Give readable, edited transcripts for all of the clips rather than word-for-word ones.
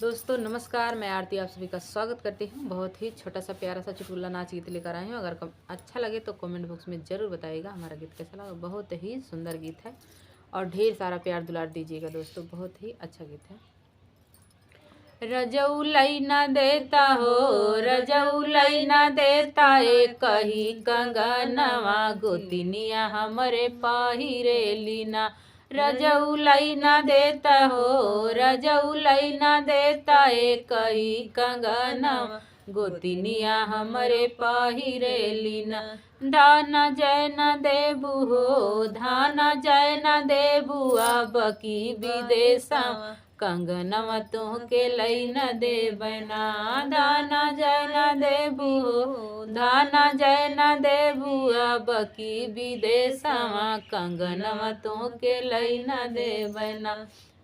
दोस्तों नमस्कार, मैं आरती आप सभी का स्वागत करती हूँ। बहुत ही छोटा सा प्यारा सा चुटकुला नाच गीत लेकर आई हूँ। अगर अच्छा लगे तो कमेंट बॉक्स में ज़रूर बताइएगा हमारा गीत कैसा लगा। बहुत ही सुंदर गीत है और ढेर सारा प्यार दुलार दीजिएगा दोस्तों। बहुत ही अच्छा गीत है। रजऊ लैना देता हो, रजऊ लैना देता एक ही कंगनवा, गोतिनिया हमरे पाहिरे लीना। रजऊ लैना देता हो, रजऊ लैना देता एक ही कंगनवा, गोतिनिया हमरे पाहिरे लीना। धाना जय न देबू हो, धाना जय न देबू अब की विदेशा, कंगनवा तोहके लैन देबना। धाना जय न देबू हो, धाना जय न देबू अब की विदेशवा, कंगनवा तोहके लैन देबना।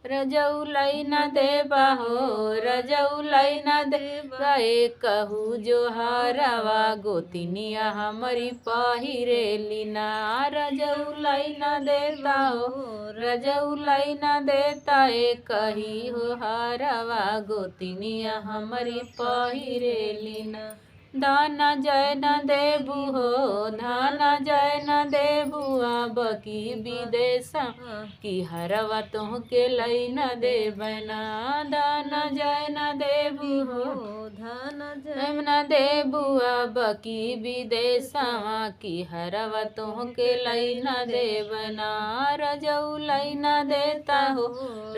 रजऊ लैन देबा हो, रजऊ लैन देबा कहू जो हारवा, गोतिनिया हमारी पाहिरे लीना। रजऊ लैन देता हो, रजऊ लैन देता कही हो हारवा, गोतिनिया हमारी पाहिरे लीना। धाना जय न देबू हो, धाना जय न देबू अब की विदेशा, की हरवा तोहके लैन देबना। धाना जय न देबू हो, धाना जय न देबू अब की विदेशा, की हरवा तोहके लैन देबना। रजऊ लैन देता हो,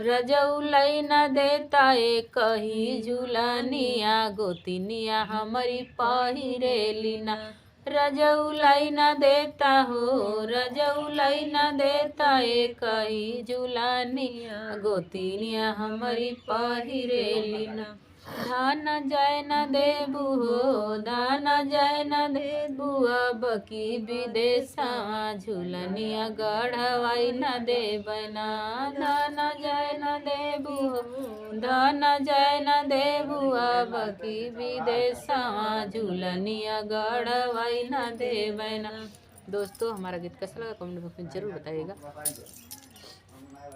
रजऊ लैन देता एक ही झूलनिया, गोतिनिया हमारी पाहिरे लीना। रजऊ लैन देता हो, रजऊ लैन देता एक ही झूलनिया, गोतिनिया हमारी पाहिरे लीना। धाना जय न देबू हो, धाना जय न देबू अब की विदेशवा, झूलनिया गढ़वाई न देबना। धाना जय न देबू हो, धाना जय न देबू अब की विदेशवा, झूलनिया गढ़वाई न देबना। दोस्तों हमारा गीत कैसा लगा कमेंट बॉक्स में जरूर बताइएगा।